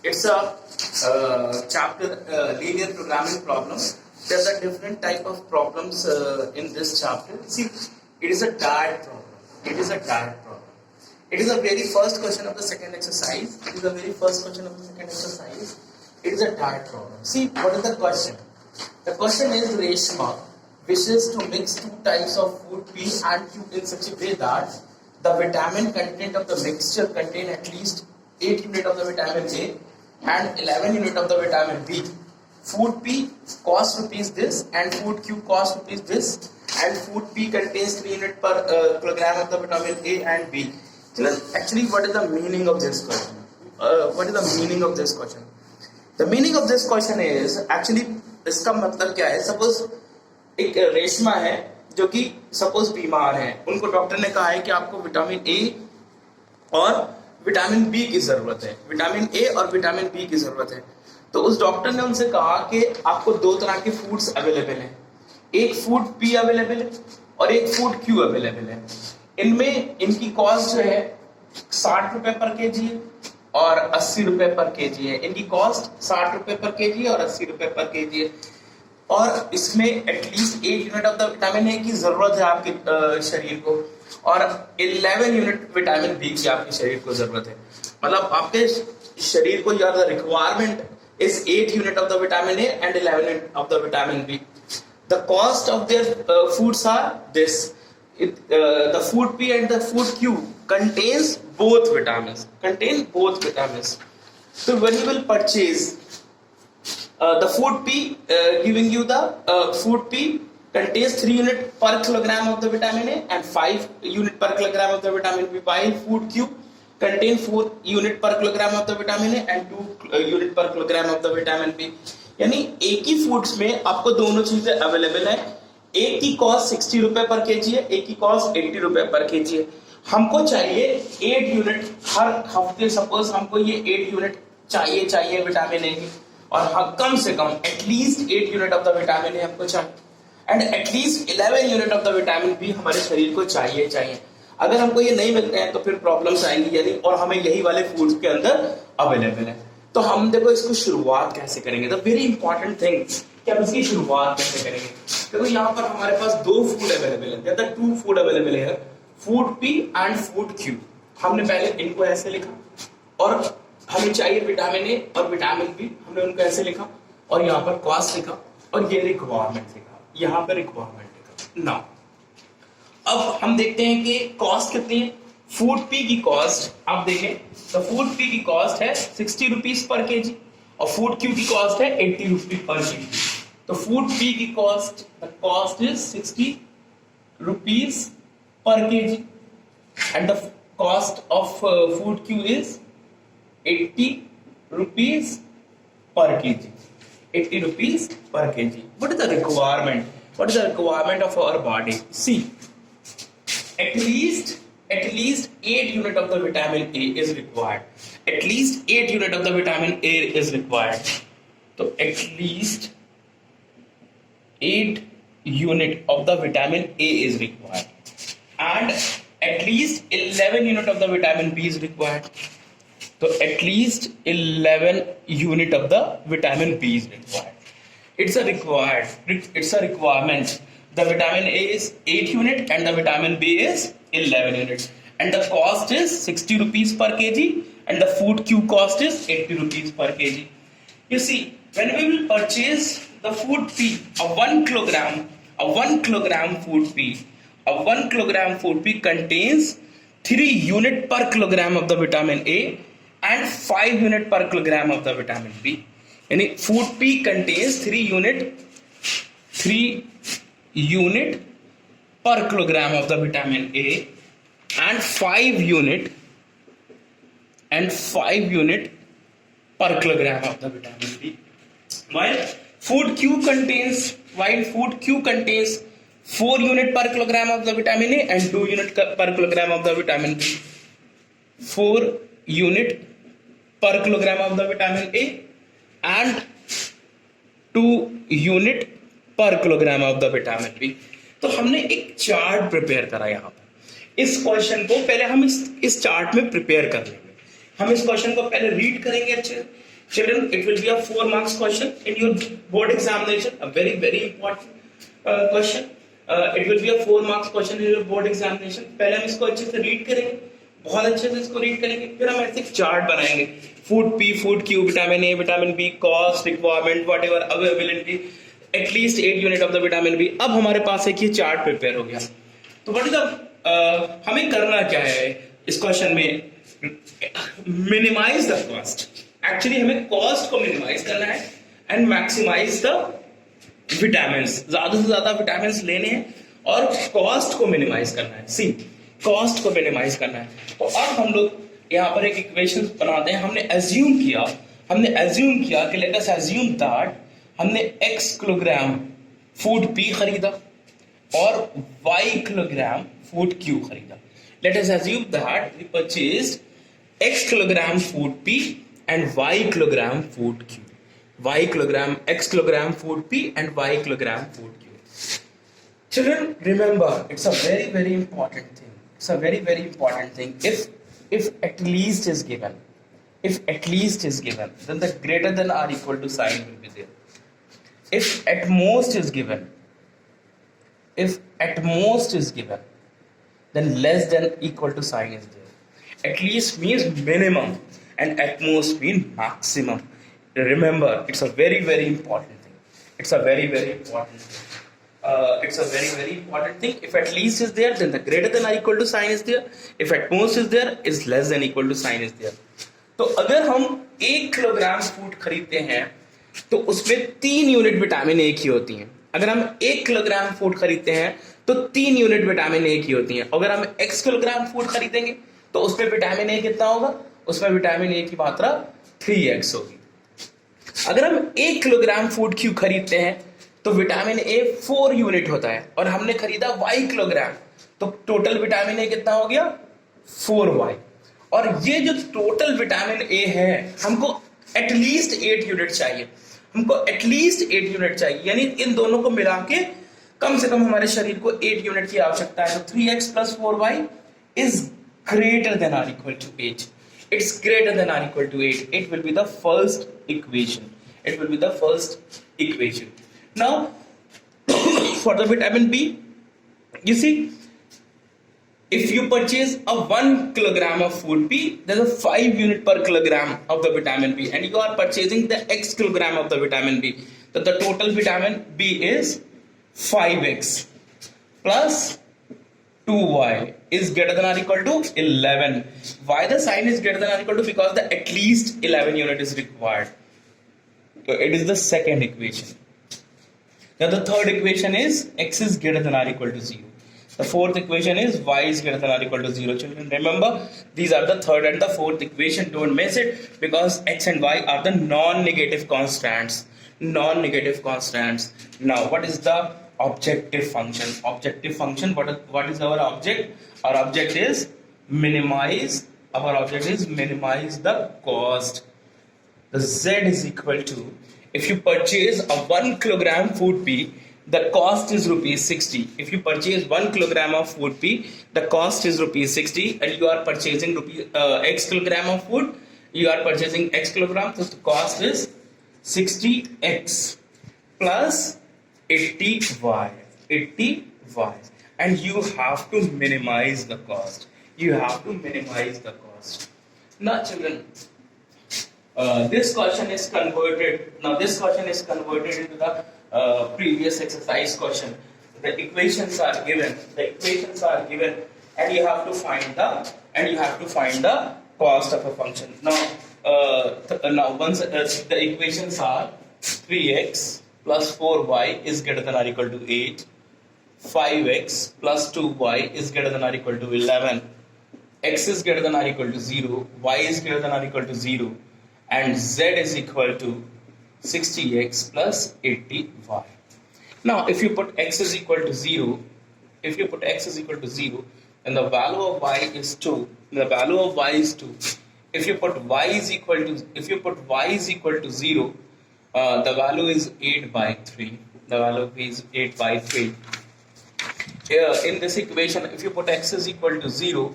It's a chapter linear programming problem. There's a different type of problems in this chapter. See, it is a diet problem. It is a diet problem. It is the very first question of the second exercise. It is the very first question of the second exercise. It is a diet problem. See, what is the question? The question is Reshma wishes to mix two types of food P and Q in such a way that the vitamin content of the mixture contain at least 8 unit of the vitamin A and 11 unit of the vitamin B. Food P costs rupees this and food Q costs rupees this, and food P contains 3 unit per kilogram of the vitamin A and B. Actually, what is the meaning of this question? What is the meaning of this question? The meaning of this question is actually इसका मतलब क्या है? Suppose एक रेशमा है जो कि suppose बीमार है, उनको डॉक्टर ने कहा है कि आपको विटामिन ए और विटामिन बी की जरूरत है, विटामिन ए और विटामिन बी की जरूरत है। तो उस डॉक्टर ने उनसे कहा कि आपको दो तरह के फूड्स अवेलेबल हैं, एक फूड पी अवेलेबल है और एक फूड क्यू अवेलेबल है। इनमें इनकी कॉस्ट जो है 60 रुपए पर केजी है और 80 रुपए पर केजी है। इनकी कॉस्ट 60 रुपए पर केजी और 80 रुपए पर केजी है। और इसमें at least 8 unit of the vitamin ए की जरूरत है आपके शरीर को और 11 यूनिट विटामिन बी की आपके शरीर को जरूरत है। मतलब आपके शरीर को यार the requirement is 8 unit of the vitamin A and 11 unit of the vitamin B. The cost of their foods are this. The food P and the food Q contains both vitamins. So when you will purchase the food P, giving you the food P contains 3 unit per kilogram of the vitamin A and 5 unit per kilogram of the vitamin B, while food Q contains 4 unit per kilogram of the vitamin A and 2 unit per kilogram of the vitamin B. यानी एक ही foods में आपको दोनों चीजें available है। एक की cost 60 रुपए पर केजी है, एक की कॉस्ट 80 रुपए पर केजी है। हमको चाहिए 8 यूनिट हर हफ्ते। सपोज हमको ये 8 यूनिट चाहिए विटामिन ए की, और कम से कम at least 8 unit of the vitamin A हमको चाहिए and at least 11 unit of the vitamin B हमारे शरीर को चाहिए। अगर हमको ये नहीं मिलते हैं तो फिर प्रॉब्लम्स आएंगी, यदि और हमें यही वाले फूड्स के अंदर अवेलेबल है। तो हम देखो इसको शुरुआत कैसे करेंगे, द वेरी इंपॉर्टेंट थिंग कि हम इसकी शुरुआत कैसे करेंगे। देखो यहाँ पर हमारे पास दो फूड अवेलेबल है, या 2 फूड अवेलेबल है, food P and food Q. हमने पहले इनको ऐसे लिखा और हमें चाहिए विटामिन ए और विटामिन बी, हमने उनको ऐसे लिखा और यहाँ पर कॉस्ट लिखा और ये रिक्वायरमेंट लिखा, यहाँ पर रिक्वायरमेंट लिखा। नाउ अब हम देखते हैं कि कॉस्ट कितनी है। फूड पी की कॉस्ट आप देखें तो फूड पी की कॉस्ट है 60 रुपीज पर केजी और फूड क्यू की कॉस्ट है 80 रुपीज पर केजी। तो फूड पी की cost, the cost is 60 rupees per KG and the cost of food Q is 80 rupees per KG, 80 rupees per KG. What is the requirement? What is the requirement of our body? See, at least 8 unit of the vitamin A is required. At least 8 unit of the vitamin A is required. So at least 8 unit of the vitamin A is required, and at least 11 unit of the vitamin B is required. So at least 11 unit of the vitamin B is required. It's a requirement. The vitamin A is 8 unit and the vitamin B is 11 units, and the cost is 60 rupees per kg and the food Q cost is 80 rupees per kg. You see, when we will purchase the food P, a 1 kilogram food P contains 3 unit per kilogram of the vitamin A and 5 unit per kilogram of the vitamin B. Yani food P contains 3 unit per kilogram of the vitamin A and 5 unit per kilogram of the vitamin B, while food Q contains 4 unit per kilogram of the vitamin A and 2 unit per kilogram of the vitamin B. 4 unit per kilogram of the vitamin A and 2 unit per kilogram of the vitamin B. तो हमने एक chart prepare करा यहाँ पर। इस question को पहले हम इस चार्ट में प्रिपेयर कर लेंगे। हम इस क्वेश्चन को पहले रीड करेंगे अच्छे से। Children, it will be a 4 marks question in your board examination, a very very important question. It will be a 4 marks question in your board examination. पहले हम इसको अच्छे से रीड करेंगे, बहुत अच्छे से इसको रीड करेंगे, फिर हम ऐसे चार्ट बनाएंगे, food P, food Q, vitamin A, vitamin B, cost, requirement, whatever, availability, at least 8 unit of the vitamin B. अब हमारे पास एक ये चार्ट प्रिपेयर हो गया। तो व्हाट इज द हमें करना क्या है इस क्वेश्चन में? Minimize the cost. एक्चुअली हमें कॉस्ट को मिनिमाइज करना है एंड मैक्सिमाइज द विटामिन। ज्यादा से ज्यादा विटामिन लेने हैं और कॉस्ट को मिनिमाइज करना है। सी, कॉस्ट को मिनिमाइज करना है। तो अब हम लोग यहाँ पर एक इक्वेशन बनाते हैं। हमने एज्यूम किया कि लेट अस एज्यूम दैट हमने x किलोग्राम फूड पी खरीदा और y किलोग्राम फूड क्यू खरीदा। Let us assume that we purchased x kilogram food P and y kilogram food Q. X kilogram food P and y kilogram food Q. Children, remember, it's a very very important thing. It's a very very important thing. If at least is given, then the greater than or equal to sign will be there. If at most is given, then less than equal to sign is there. At least means minimum and at most mean maximum. Remember, it's a very very important thing. It's a very very important thing. If at least is there, then the greater than or equal to sign is there. If at most is there, is less than equal to sign is there. तो अगर हम 1 kilogram food खरीदते हैं तो उसमें 3 unit vitamin A की होती हैं। अगर हम 1 किलोग्राम फूड खरीदते हैं तो 3 यूनिट विटामिन ए की होती हैं। अगर हम x किलोग्राम फूड खरीदेंगे तो उसमें विटामिन ए कितना होगा? उसमें विटामिन ए की मात्रा 3x होगी। अगर हम 1 किलोग्राम फूड क्यू खरीदते हैं तो विटामिन ए 4 यूनिट होता है और हमने खरीदा y किलोग्राम, तो टोटल विटामिन ए कितना हो गया? 4y। और ये जो टोटल विटामिन ए है हमको एटलीस्ट 8 यूनिट चाहिए, यानी इन दोनों को मिला के कम से कम हमारे शरीर को 8 यूनिट की आवश्यकता है। तो 3x plus 4y is greater than or equal to 8. It's greater than or equal to 8. It will be the first equation. Now, for the vitamin B, you see, if you purchase a 1 kilogram of food P, there's a 5 unit per kilogram of the vitamin B, and you are purchasing the x kilogram of the vitamin B. So the total vitamin B is 5x plus 2y is greater than or equal to 11. Why the sign is greater than or equal to? Because the at least 11 unit is required. So it is the second equation. Now the third equation is x is greater than or equal to 0. The fourth equation is y is greater than or equal to 0. Children, remember, these are the third and the fourth equation. Don't miss it, because x and y are the non-negative constants. Now what is the objective function? What is our object? Our object is minimize the cost. The z is equal to, if you purchase a 1 kilogram food P, the cost is rupees 60. If you purchase 1 kilogram of food P, the cost is rupees 60, and you are purchasing x kilogram of food, you are purchasing x kilogram, so the cost is 60x plus 80y, and you have to minimize the cost. Now children, this question is converted into the previous exercise question. The equations are given, and you have to find the cost of a function. Now once the equations are 3x plus 4y is greater than or equal to 8, 5x plus 2y is greater than or equal to 11, x is greater than or equal to 0, y is greater than or equal to 0, and z is equal to 60x plus 80y. Now if you put x is equal to 0, then the value of y is 2. If you put y is equal to 0, the value is 8 by 3. in this equation, if you put x is equal to 0,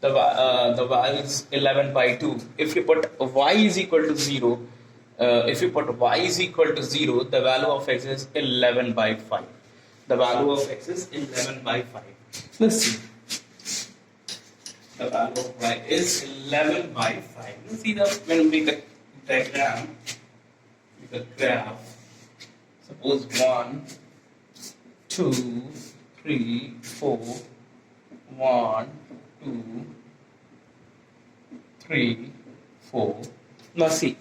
the value is 11 by 2. If you put y is equal to 0, if you put y is equal to 0, the value of x is 11 by 5. The value of x is 11 by 5. Let's see. The value of y is 11 by 5. Let's see when we make the diagram, make a graph. Suppose 1, 2, 3, 4, 1, 2, 3, 4. Now see,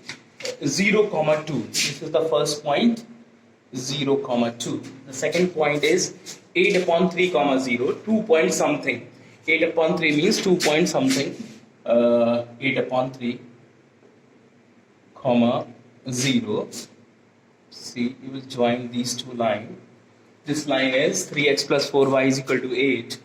0, 2. This is the first point, 0, 2. The second point is 8 upon 3, 0, 2 point something. 8 upon 3 means 2 point something. 8 upon 3, 0. See, you will join these two lines. This line is 3x plus 4y is equal to 8.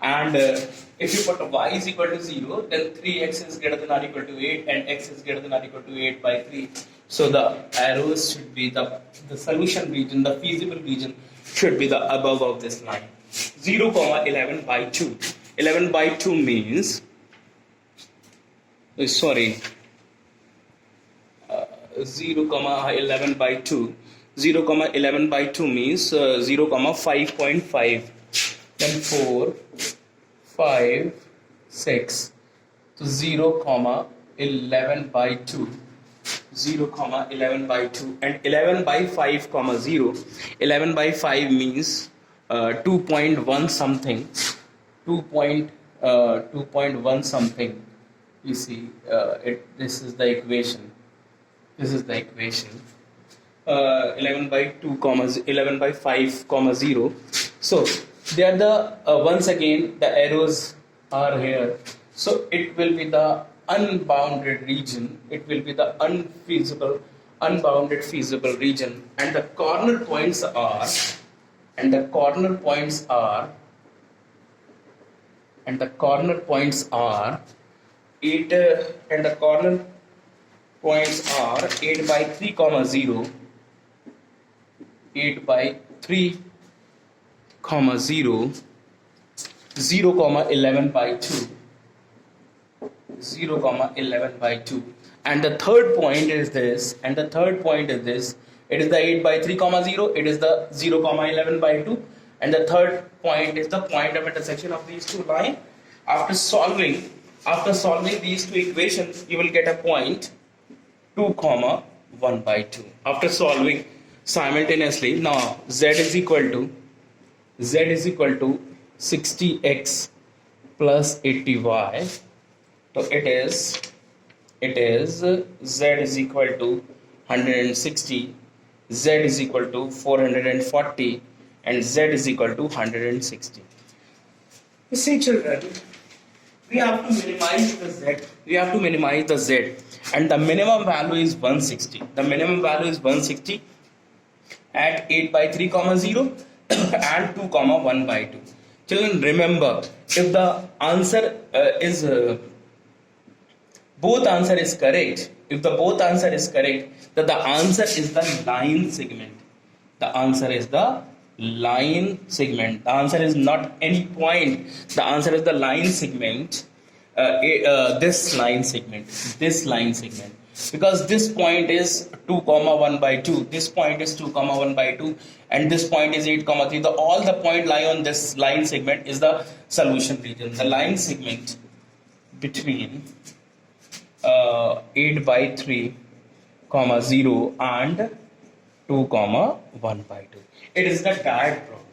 And if you put y is equal to 0, then 3x is greater than or equal to 8 and x is greater than or equal to 8 by 3. So the arrows should be the solution region, the feasible region should be the above of this line. 0, 11 by 2. 11 by 2 means, 0, 11 by 2. 0, 11 by 2 means 0, 5.5. Then 4, 5, 6. So 0, 11 by 2. 0, 11 by 2. And 11 by 5, 0. 11 by 5 means 2.1 something. 2.1 something. You see, this is the equation. This is the equation. 11 by 2, 11 by 5, 0. So they are the once again the arrows are here. So it will be the unbounded region. It will be the unbounded feasible region, and the corner points are, and the corner points are 8 and the corner points are 8 by 3, 0, 8 by 3, 0, 0, 11 by 2, 0, 11 by 2, and the third point is this, and the third point is this. It is the 8 by 3, 0, it is the 0, 11 by 2, and the third point is the point of intersection of these two lines. After solving these two equations, you will get a point 2, 1 by 2. After solving simultaneously, now z is equal to 60x plus 80y. So it is z is equal to 160, z is equal to 440, and z is equal to 160. You see, children, we have to minimize the z, and the minimum value is 160. The minimum value is 160 at 8 by 3, 0 and 2, 1 by 2. Children, remember, if the answer is both answer is correct, if the both answer is correct, then the answer is the line segment. The answer is the line segment. The answer is not any point. The answer is the line segment. This line segment. Because this point is 2, 1 by 2. This point is 2, 1 by 2, and this point is 8, 3. All the point lie on this line segment is the solution region. The line segment between 8 by 3, 0 and 2, 1 by 2. It is the diet problem.